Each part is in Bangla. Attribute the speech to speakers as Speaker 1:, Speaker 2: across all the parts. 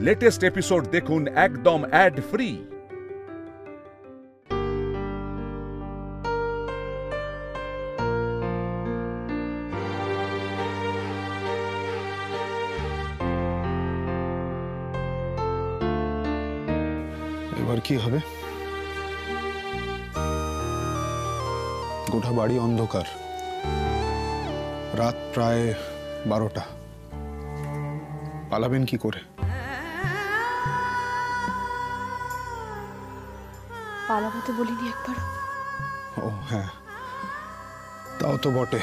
Speaker 1: লেটেস্ট এপিসোড দেখুন একদম অ্যাড ফ্রি।
Speaker 2: এবার কি হবে? গোটা বাড়ি অন্ধকার, রাত প্রায় 12টা। পালাবেন কি করে?
Speaker 3: পালাবো তো বলিনি একবার।
Speaker 2: ও হ্যাঁ, তাও তো বটে।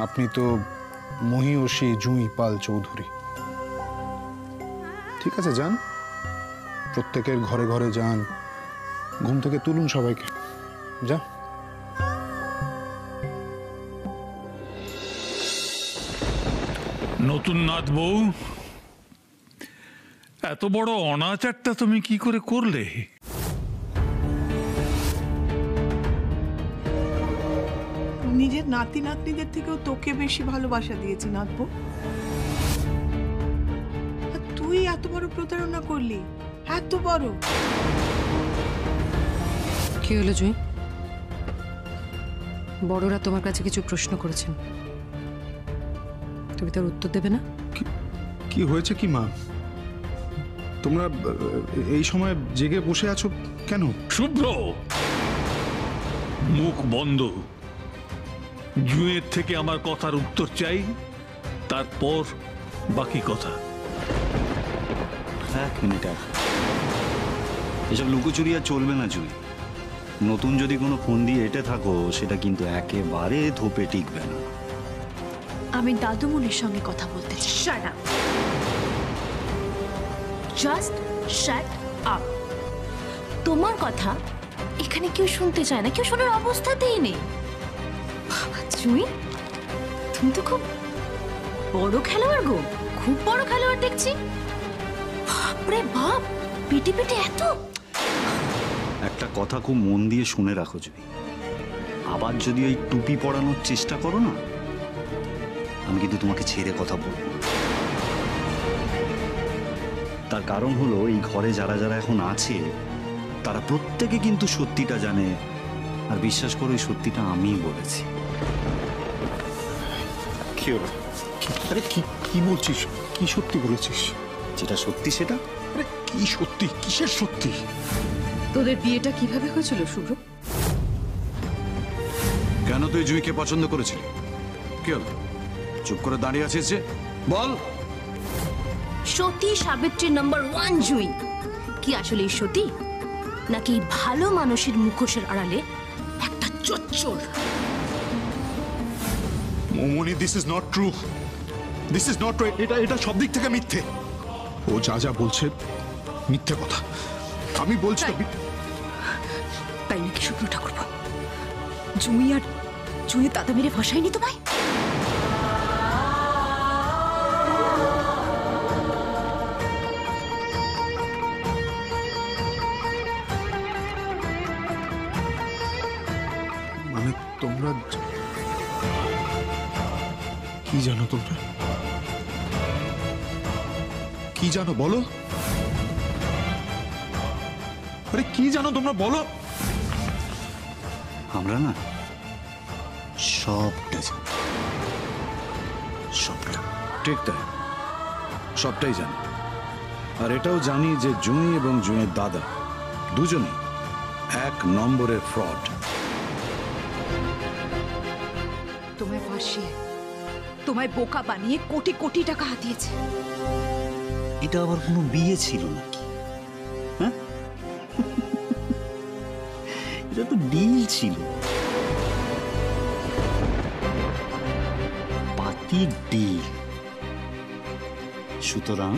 Speaker 2: আপনি তো মহিষী জুঁই পাল চৌধুরী। ঠিক আছে, যান, প্রত্যেকের ঘরে ঘরে যান, ঘুম থেকে তুলুন সবাইকে। যা।
Speaker 4: নতুন নাথ বউ, এত বড় অনাচারটা তুমি কি করে করলে?
Speaker 5: নিজের নাতি নাতনিদের থেকেও তোকে বেশি ভালোবাসা দিয়েছি নাতবো। তুই এত বড় প্রতারণা করলি, এত বড়।
Speaker 6: কি হলো জুঁই? বড়রা তোমার কাছে কিছু প্রশ্ন করেছেন, তুমি তার উত্তর দেবে না?
Speaker 2: কি হয়েছে কি মা? তোমরা এই সময় জেগে বসে আছো কেন?
Speaker 4: শুভ্র, মুখ বন্ধ। জুঁয়ের থেকে আমার কথার উত্তর চাই, তারপর বাকি কথা।
Speaker 7: এক মিনিট, এসব লুকোচুরি আর চলবে না জুঁই। নতুন যদি কোনো ফোন দিয়ে এঁটে থাকো, সেটা কিন্তু একেবারে ধোপে টিকবে না।
Speaker 3: আমি দাদুমণির সঙ্গে কথা বলতে চাই। Shut up, just shut up. তোমার কথা এখানে কেউ শুনতে চায় না, কেউ শোনার অবস্থাতেই নেই। বাবা জুঁই, তুমি তো খুব বড় খেলোয়াড় গো, খুব বড় খেলোয়াড় দেখছি। বাপরে বাপ, পিটি পিটি এত।
Speaker 7: একটা কথা খুব মন দিয়ে শুনে রাখো জুঁই, আবার যদি ওই টুপি পরানোর চেষ্টা করো না, আমি কিন্তু তোমাকে ছেড়ে কথা বলবো না। তার কারণ হলো, এই ঘরে যারা যারা এখন আছে তারা প্রত্যেকে কিন্তু সত্যিটা জানে, আর বিশ্বাস করো এই সত্যিটা আমিই বলেছি।
Speaker 2: কি হলো? আরে কি বলছিস? কি সত্যি বলেছিস?
Speaker 7: যেটা সত্যি সেটা।
Speaker 2: আরে কি সত্যি? কিসের সত্যি?
Speaker 6: তোদের বিয়েটা কিভাবে হয়েছিল শুভ্র?
Speaker 8: কেন তুই জুঁইকে পছন্দ করেছিলি? কি হলো, চুপ করে দাঁড়িয়ে আছিস যে? বল।
Speaker 3: সতী সাবিত্রী নাম্বার 1 জুঁই। কি আসলে এই সতী, নাকি ভালো মানুষের মুখোশের আড়ালে একটা চোর?
Speaker 2: Moumoni, this is not true. This is not true. এটা সব দিক থেকে মিথ্যে। ও যা বলছে মিথ্যে কথা। আমি বলছি
Speaker 3: তাই নাকি শুভ্র ঠাকুরপো? জুঁই দাদা মেরে ফাঁসায়নি তোমায়?
Speaker 2: মানে তোমরা কি জানো? তোমরা কি জানো বলো? আরে কি জানো তোমরা বলো?
Speaker 7: আমরা না সবটা জানি, সবটা।
Speaker 8: ঠিক তাই, সবটাই জানি। আর এটাও জানি যে জুঁই এবং জুঁইয়ের দাদা দুজনই 1 নম্বরের ফ্রড।
Speaker 3: তোমায় ফাঁসিয়ে, তোমায় বোকা বানিয়ে কোটি কোটি টাকা হাতিয়েছে।
Speaker 7: এটা আবার কোনো বিয়ে ছিল নাকি? হ্যাঁ, এটা তো ডিল ছিল, পাতি ডিল। সুতরাং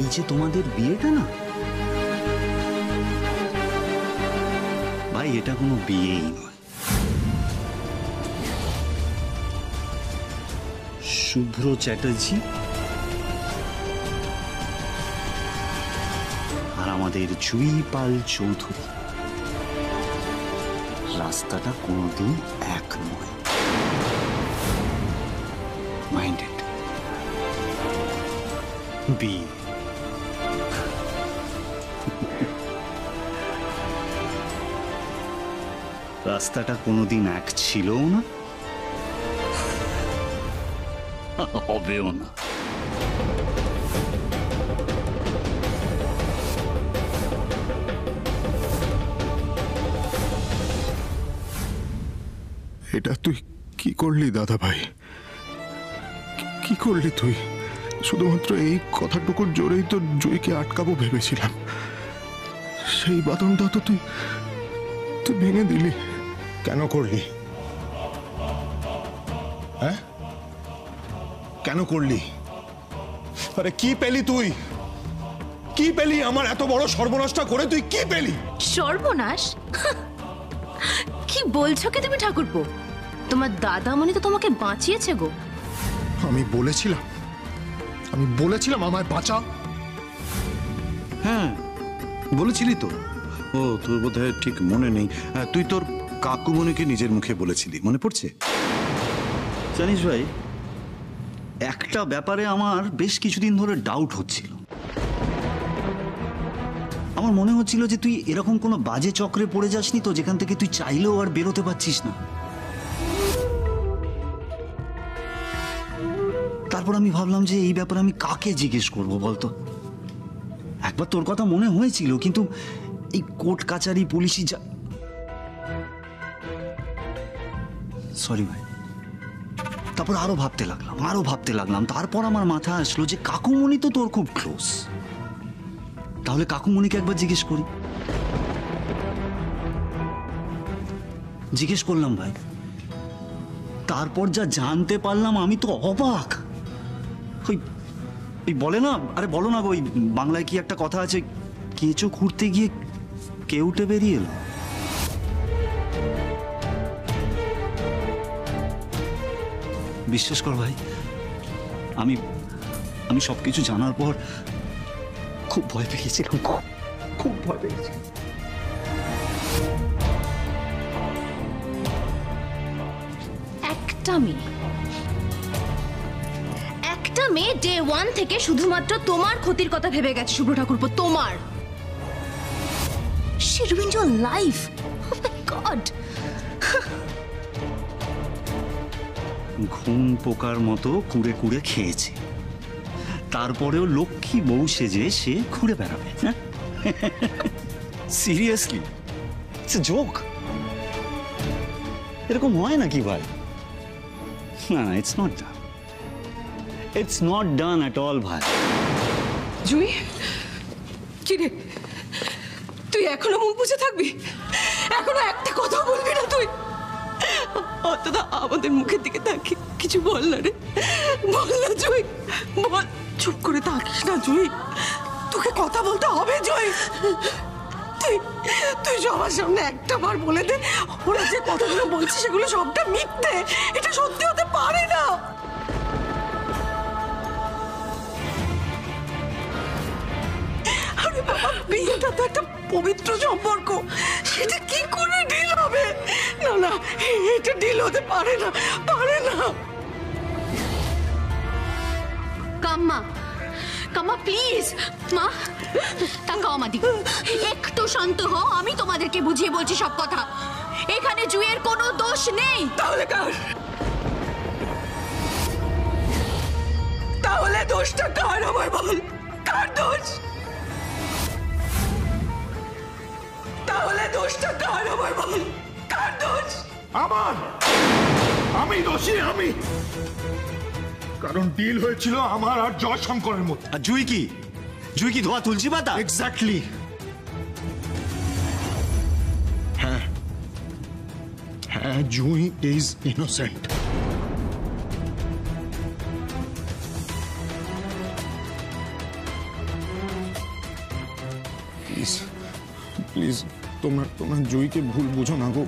Speaker 7: এই যে তোমাদের বিয়েটা না ভাই, এটা কোনো বিয়েই নয়। শুভ্র চ্যাটার্জি আর আমাদের জুঁই পাল চৌধুরী রাস্তাটা কোনোদিন এক নয়। মাইন্ডেড। বিয়ে। রাস্তাটা কোনোদিন এক ছিলও না, হবেও না।
Speaker 2: এটা তুই কি করলি দাদা ভাই? কি করলি তুই? শুধুমাত্র এই কথাটুকুর জোরেই তো জয়কে আটকাবো ভেবেছিলাম, সেই বাঁধনটা তো তুই ভেঙে দিলি। কেন করলি? হ্যাঁ, কেন করলি? আরে কি পেলি তুই? কি পেলি? আমার এত বড় সর্বনাশটা করে তুই কি পেলি?
Speaker 3: সর্বনাশ? কি বলছো কি তুমি ঠাকুরপো? তোমার দাদামণি তো তোমাকে বাঁচিয়েছে গো।
Speaker 2: আমি বলেছিলাম আমায় বাঁচা।
Speaker 8: হ্যাঁ বলেছিলি তো। ও তোর বোধহয় ঠিক মনে নেই। তুই তোর কাকুমণিকে নিজের মুখে বলেছিলি, মনে পড়ছে?
Speaker 7: জানিস ভাই, একটা ব্যাপারে আমার বেশ কিছুদিন ধরে ডাউট হচ্ছিল। আমার মনে হচ্ছিল যে তুই এরকম কোনো বাজে চক্রে পড়ে যাসনি তো, যেখান থেকে তুই চাইলেও আর বেরোতে পারছিস না। তারপর আমি ভাবলাম যে এই ব্যাপারে আমি কাকে জিজ্ঞেস করব বলতো। একবার তোর কথা মনে হয়েছিল, কিন্তু এই কোর্ট কাচারি পুলিশি সরি ভাই। তারপর আরো ভাবতে লাগলাম। তারপর আমার মাথায় আসলো যে কাকুমণি তো তোর খুব ক্লোজ, তাহলে কাকুমণিকে একবার জিজ্ঞেস করি। জিজ্ঞেস করলাম ভাই, তারপর যা জানতে পারলাম আমি তো অবাক। ওই বলে না, আরে বলো না, ওই বাংলায় কি একটা কথা আছে, কেঁচো খুঁড়তে গিয়ে কেউটে বেরিয়ে এলো। বিশ্বাস কর ভাই, আমি সবকিছু জানার পর খুব ভয় পেয়েছিলাম, খুব ভয় পেয়েছিলাম।
Speaker 3: একটা মেয়ে ডে 1 থেকে শুধুমাত্র তোমার ক্ষতির কথা ভেবে গেছে শুভ্র ঠাকুরপো, তোমার। She ruined your life. Oh my God.
Speaker 7: ঘুম পোকার মতো কুড়ে কুড়ে খেয়েছে, তারপরেও লক্ষ্মী বউ সেজে সে ঘুরে বেড়াবে। Seriously, it's a joke. এরকম হয় নাকি ভাই? না, it's not done. It's not done at all ভাই।
Speaker 6: জুই, কি রে, তুই এখনো মুখ বুঝে থাকবি? এখনো একটা কথা বলবি না তুই? অন্তত আমাদের মুখের দিকে তাকি কিছু বল না রে, বল না জুই, বল। চুপ করে থাকিস না জুই, তোকে কথা বলতে হবে জুই। তুই সবার সামনে একটা বার বলে দে, ওরা যে কথাগুলো বলছে সেগুলো সবটা মিথ্যে, এটা সত্যি হতে পারে না। আরে বাবা, বিয়েটা তো একটা পবিত্র সম্পর্ক, সেটা কি করে ডিল হবে? না না, এটা ডিল হতে পারে না।
Speaker 3: কাম্মা প্লিজ, মা তাকাও আমার দিকে, একটু শান্ত হও। আমি তোমাদেরকে বুঝিয়ে বলছি সব কথা। এখানে জুয়ের কোনো দোষ নেই।
Speaker 6: তাহলে দোষটা কার আমার বল? কার দোষ? তাহলে দোষটা কার আমার বল? কার দোষ?
Speaker 2: আমার। আমি দোষী, আমি। কারণ ডিল হয়েছিল আমার আর জয়শঙ্করের মধ্যে।
Speaker 7: আর জুই কি ধোয়া তুলসী পাতা?
Speaker 2: এক্স্যাক্টলি। হ্যাঁ, জুই ইজ ইনোসেন্ট। প্লিজ তোমরা জুইকে ভুল বুঝো না গো।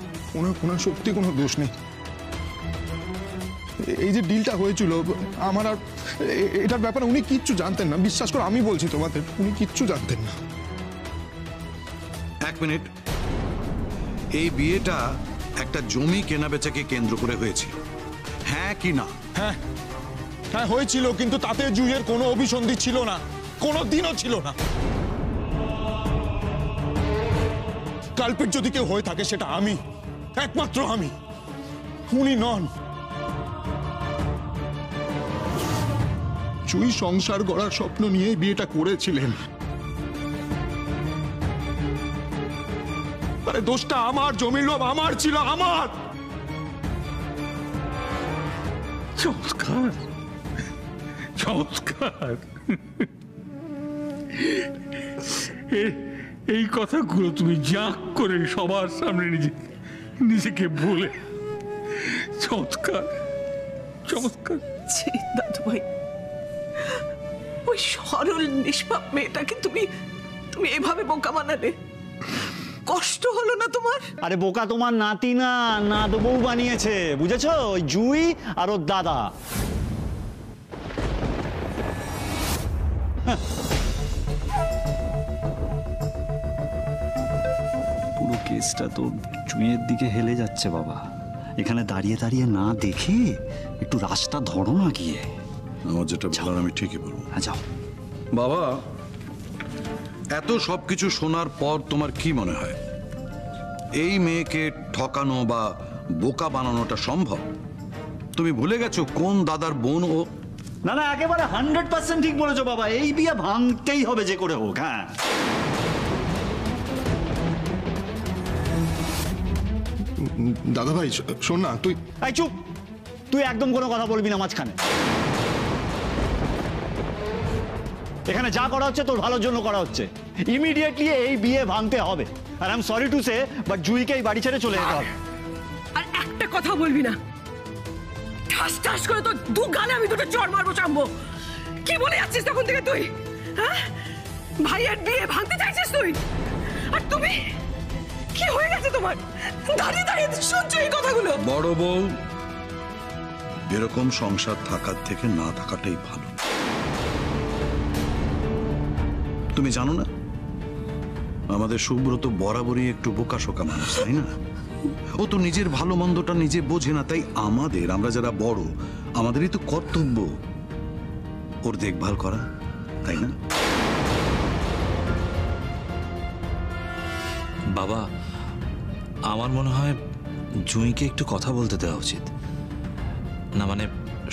Speaker 2: ওনার সত্যি কোনো দোষ নেই। এই যে ডিলটা হয়েছিল, আমার আর এটার ব্যাপারে উনি কিচ্ছু জানতেন না। বিশ্বাস করো, আমি বলছি তোমাদের, উনি কিচ্ছু জানতেন না।
Speaker 8: এক মিনিট, এই বিয়েটা একটা জমি কেনাবেচাকে কেন্দ্র করে হয়েছে, হ্যাঁ কি না?
Speaker 2: হ্যাঁ, হ্যাঁ হয়েছিল, কিন্তু তাতে জুঁইয়ের কোনো অভিসন্ধি ছিল না, কোনো দিনও ছিল না। কালপিট যদি কেউ হয়ে থাকে সেটা আমি, একমাত্র আমি, উনি নন। জুঁই সংসার গড়ার স্বপ্ন নিয়ে বিয়েটা করেছিলেন। আরে দোষটা আমার, জমির লোভ আমার ছিল, আমার।
Speaker 4: চমৎকার, চমৎকার। এই কথাগুলো তুমি জাঁক করে সবার সামনে নিজেকে বলে, চমৎকার, চমৎকার।
Speaker 5: দাদু ভাই, ওই সরল নিষ্পাপ মেয়েটাকে তুমি তুমি এভাবে বোকা বানালে, কষ্ট হলো না তোমার?
Speaker 7: আরে বোকা তোমার নাতি না, নাত বউ বানিয়েছে, বুঝেছো? ওই জুঁই আর ওর দাদা। পুরো কেসটা তো জুঁইয়ের দিকে হেলে যাচ্ছে বাবা। এখানে দাঁড়িয়ে দাঁড়িয়ে না দেখে একটু রাস্তা ধরো না গিয়ে।
Speaker 8: আমার যেটা বলার আমি ঠিকই বলবো।
Speaker 7: হ্যাঁ যাও।
Speaker 8: বাবা, এত সবকিছু শোনার পর তোমার কি মনে হয় এই মেয়েকে ঠকানো বা বোকা বানানোটা সম্ভব? তুমি ভুলে গেছো কোন দাদার বোন ও?
Speaker 7: না না, একেবারে 100% ঠিক বলেছো বাবা। এই বিয়ে ভাঙতেই হবে যে করে হোক। হ্যাঁ,
Speaker 2: দাদা ভাই শোন না, তুই
Speaker 7: এই চুপ, তুই একদম কোনো কথা বলবি না মাঝখানে। এখানে যা করা হচ্ছে তোর ভালোর জন্য করা হচ্ছে। ইমিডিয়েটলি এই বিয়ে ভাঙতে হবে। আর I am sorry to say, but জুঁইকে এই বাড়ি ছেড়ে চলে যেতে হবে।
Speaker 6: আর একটা কথা বলবি না, ঠাস ঠাস করে তো দু গালে আমি দুটো চড় মারবো চামবো। কি বলে যাচ্ছিস তখন থেকে তুই? হ্যাঁ, ভাইয়ের বিয়ে ভাঙতে চাইছিস তুই? আর তুমি কি হয়ে গেছে তোমার? দাঁড়িয়ে দাঁড়িয়ে শুনছো এই কথাগুলো?
Speaker 8: বড় বউ, এরকম সংসার থাকার থেকে না থাকাটাই ভালো। তুমি জানো না আমাদের সুব্রত বরাবরই একটু বোকাশোকা মানুষ, তাই না? ও তো নিজের ভালো মন্দটা নিজে বোঝে না, তাই আমরা যারা বড়, আমাদেরই তো কর্তব্য ওর দেখভাল করা, তাই না?
Speaker 9: বাবা, আমার মনে হয় জুঁইকে একটু কথা বলতে দেওয়া উচিত না। মানে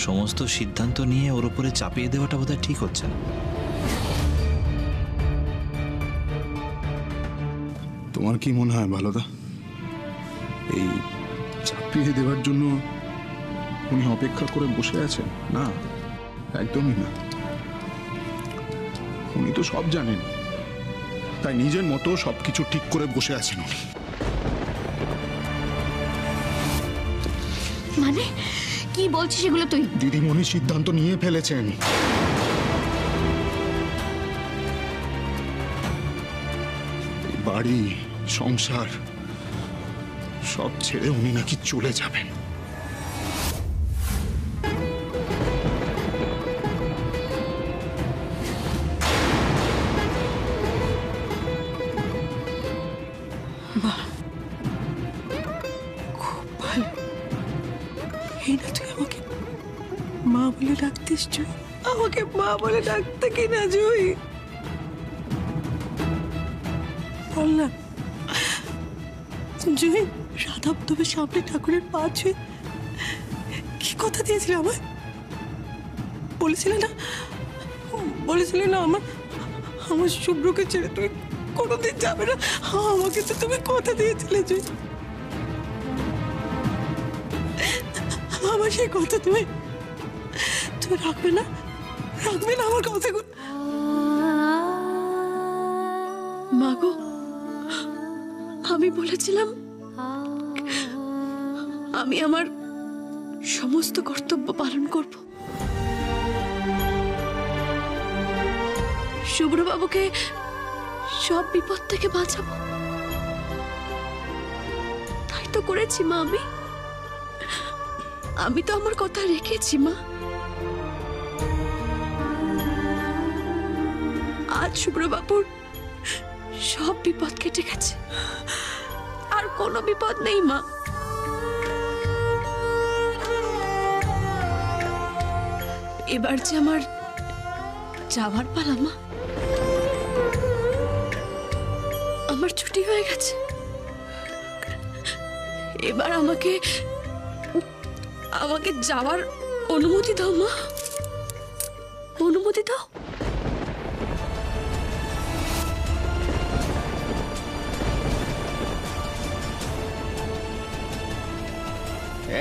Speaker 9: সমস্ত সিদ্ধান্ত নিয়ে ওর উপরে চাপিয়ে দেওয়াটা বোধহয় ঠিক হচ্ছে না।
Speaker 2: তোমার কি মনে হয় ভালোদা, এই চাপিয়ে দেওয়ার জন্য উনি অপেক্ষা করে বসে আছেন? না, একদমই না। উনি তো সব জানেন, তাই নিজের মতো সবকিছু ঠিক করে বসে আছেন উনি।
Speaker 3: মানে কি বলছিস এগুলো তুই?
Speaker 2: দিদিমণি সিদ্ধান্ত নিয়ে ফেলেছেন। বাড়ি, সংসার সব ছেড়ে উনি নাকি চলে যাবেন।
Speaker 5: বাহ, খুব ভালো। এই না তুই আমাকে মা বলে ডাকতিস জুঁই? আমাকে মা বলে ডাকতে কিনা জুঁই? বল না জুঁই, রাধাপ্তবের সামনে ঠাকুরের পা ছুঁয়ে কি কথা দিয়েছিলে আমায়? বলেছিলে না আমার শুভ্রকে ছেড়ে তুই কোনোদিন যাবে না। আমাকে তো তুমি কথা দিয়েছিলে জুঁই। আমার সেই কথা তুমি রাখবে না আমার কথাগুলো? মা গো, আমি বলেছিলাম আমি আমার সমস্ত কর্তব্য পালন করব। শুভ্রবাবুকে সব বিপদ থেকে বাঁচাবো, তাই তো করেছি মা। আমি তো আমার কথা রেখেছি মা। আজ শুভ্রবাবুর সব বিপদ কেটে গেছে, আর কোনো বিপদ নেই মা।
Speaker 6: এবার যে আমার যাওয়ার পালা মা, আমার ছুটি হয়ে গেছে। এবার আমাকে যাওয়ার অনুমতি দাও মা, অনুমতি দাও।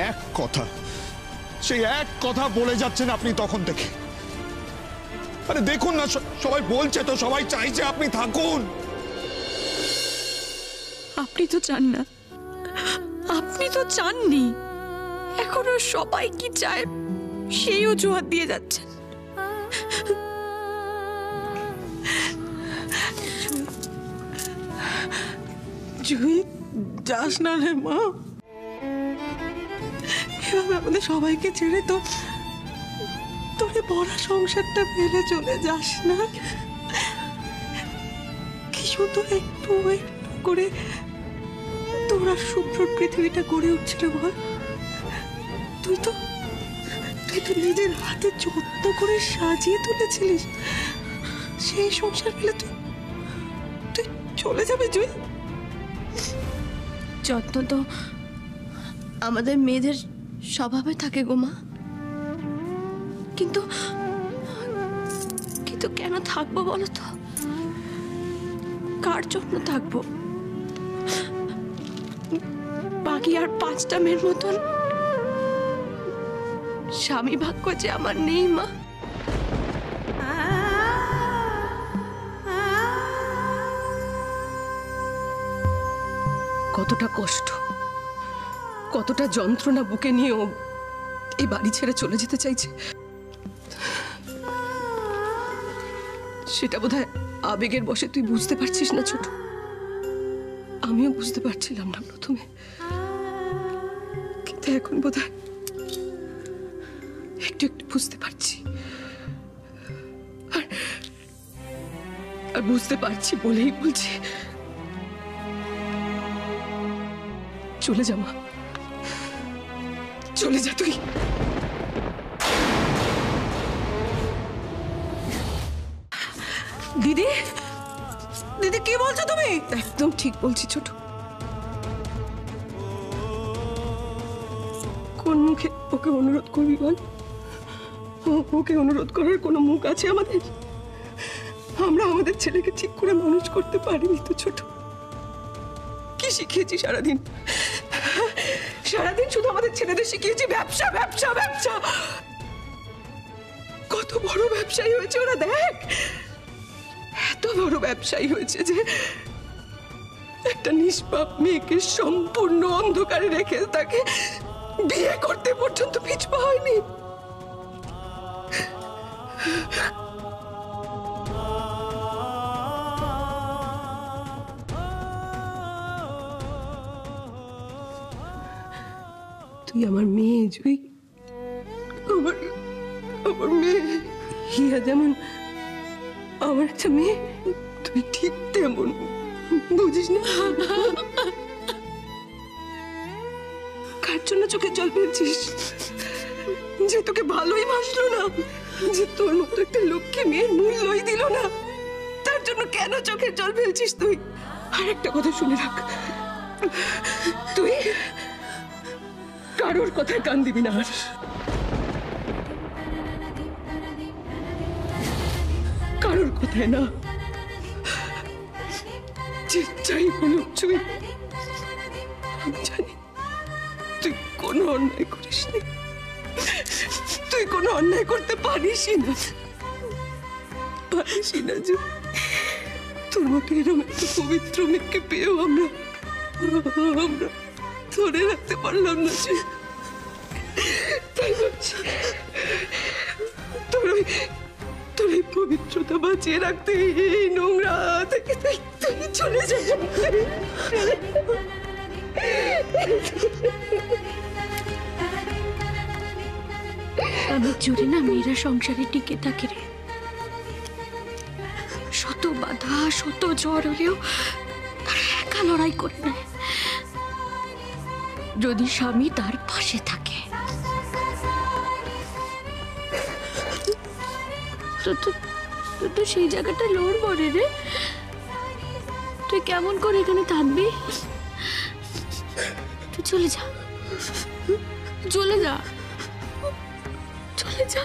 Speaker 2: এক কথা, সেই এক কথা বলে যাচ্ছেন আপনি তখন থেকে। আরে দেখুন না, সবাই বলছে তো, সবাই চাইছে আপনি থাকুন।
Speaker 6: আপনি তো চান না, আপনি তো চাননি, এখনো সবাই কি চায় সেই অজুহাত দিয়ে যাচ্ছেন।
Speaker 5: জুই, যাস না রে মা, এভাবে আমাদের সবাইকে ছেড়ে তো তোরে বড় সংসারটা ফেলে চলে যাস না। কি সুন্দর একটু একটু করে তোরা শুভ্র পৃথিবীটা গড়ে উঠছিল বল। তুই তো নিজের হাতে যত্ন করে সাজিয়ে তুলেছিলিস, সেই সংসার ফেলে তুই চলে যাবে জুই?
Speaker 6: যত্ন তো আমাদের মেয়েদের স্বভাবে থাকে গো মা, কিন্তু কেন থাকবো বলো তো? কার জন্য থাকবো? বাকি আর 5টা মেয়ের মতন স্বামী ভাগ্য যে আমার নেই মা।
Speaker 5: কতটা কষ্ট, কতটা যন্ত্রণা বুকে নিয়েও এই বাড়ি ছেড়ে চলে যেতে চাইছে, সেটা বোধহয় আবেগের বশে তুই বুঝতে পারছিস না ছোট। আমিও বুঝতে পারছিলাম না প্রথমে, কিন্তু এখন বোধহয় একটু একটু বুঝতে পারছি। আর বুঝতে পারছি বলেই বলছি, চলে যা মা, চলে যা তুই। দিদি, দিদি কি বলছো তুমি? একদম ঠিক বলছি ছোট। কোন মুখে ওকে অনুরোধ করবি বল? ওকে অনুরোধ করার কোনো মুখ আছে আমাদের? আমরা আমাদের ছেলেকে ঠিক করে মানুষ করতে পারিনি তো ছোট। কি শিখিয়েছি সারাদিন? সারাদিন শুধু আমাদের ছেলেদের শিখিয়েছি ব্যবসা ব্যবসা ব্যবসা। কত বড় ব্যবসায়ী হয়েছে ওরা, দেখ এত বড় ব্যবসায়ী হয়েছে যে একটা নিষ্পাপ মেয়েকে সম্পূর্ণ অন্ধকারে রেখে তাকে বিয়ে করতে পর্যন্ত পিছপা হয়নি। তুই আমার মেয়ে জুই, আমার মেয়ে। হিয়া যেমন আমার একটা মেয়ে, তুই ঠিক তেমন, বুঝিস না? কার জন্য চোখে জল ফেলছিস? যে তোকে ভালোই বাসলো না, যে তোর মতো একটা লক্ষ্মী মেয়ের মূল্যই দিল না, তার জন্য কেন চোখের জল ফেলছিস তুই? আর একটা কথা শুনে রাখ, তুই কারোর কথায় কান দিবি না। আর কারোর কথায় না, যে চাই বলুক জুই, আমি জানি তুই কোনো অন্যায় করিস নি, তুই কোনো অন্যায় করতে পারিসই না, পারিসই না জুই। তোর মতো এরকম একটা পবিত্র মেয়েকে পেয়েও আমরা ধরে রাখতে পারলাম না জুই। তাই বলছি, তোর এই পবিত্রতা বাঁচিয়ে রাখতে এই নোংরা থেকে তুই চলে যাবি।
Speaker 6: আমি জোরে না মেয়েরা সংসারে টিকে থাকে রে। শত বাধা, শত ঝড় হলেও তারা একা লড়াই করে নেয়, যদি স্বামী তার পাশে থাকে।
Speaker 3: তো সেই জায়গাটা লোড় পড়ে রে। তুই কেমন করে এখানে থাকবি? তুই চলে যা, চলে যা, চলে যা,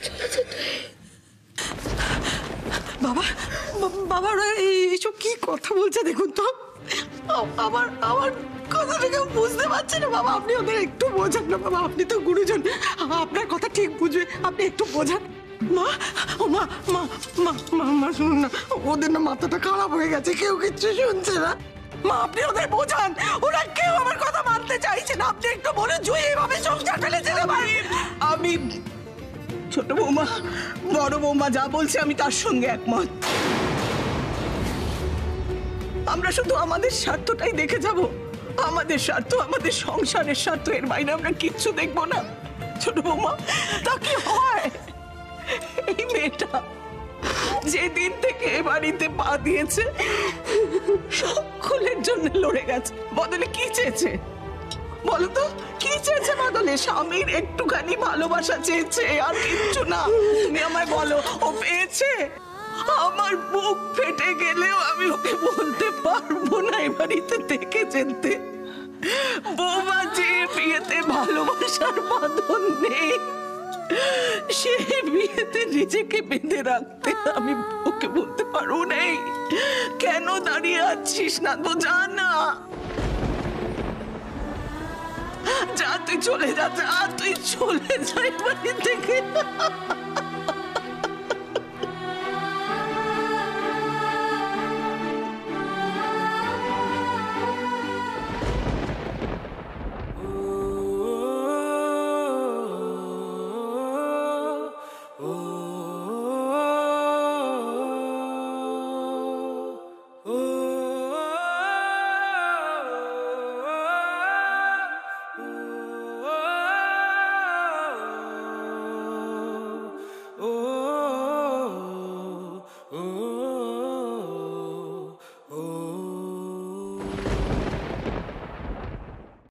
Speaker 3: চলে যা তুই।
Speaker 5: বাবা বাবা ওরা এইসব কি কথা বলছে দেখুন তো। আমার আমার কথাটা কেউ বুঝতে পারছে না বাবা। আপনি ওদের একটু বোঝান না বাবা, আপনি তো গুরুজন, আপনার কথা ঠিক বুঝবে, আপনি একটু বোঝান। মা ও মা মা মা মা মা শুনুন না, ওদের না মাথাটা খারাপ হয়ে গেছে, কেউ কিচ্ছু শুনছে না। মা আপনি ওদের বোঝান, ওরা কেউ আমার কথা মানতে চাইছে না। আপনি একটু বলুন জুই এভাবে সংসার ফেলে যেতে পারে।
Speaker 6: আমি ছোট বৌমা বড় বৌমা যা বলছে আমি তার সঙ্গে একমত। আমরা শুধু আমাদের স্বার্থটাই দেখে যাব, আমাদের স্বার্থ, আমাদের সংসারের স্বার্থ, এর বাইরে আমরা কিচ্ছু দেখবো না। ছোট বৌমা তা কি হয়? এই মেয়েটা যেদিন থেকে এ বাড়িতে পা দিয়েছে সকলের জন্য লড়ে গেছে, বদলে কি চেয়েছে বলো তো? কি চেয়েছে বদলে? স্বামীর একটুখানি ভালোবাসা চেয়েছে, আর কিচ্ছু না। তুমি আমায় বলো ও পেয়েছে? আমার বুক ফেটে গেলেও আমি ওকে বলতে পারবো না এ বাড়িতে থেকে যেতে। বৌমা যে বিয়েতে ভালোবাসার বাঁধন নেই, সে বিয়েতে নিজেকে বেঁধে রাখতে আমি ওকে বলতে পারবো নেই। কেন দাঁড়িয়ে আছিস না তো? যা না, যা তুই চলে যা, যা তুই চলে যা এ বাড়ি থেকে।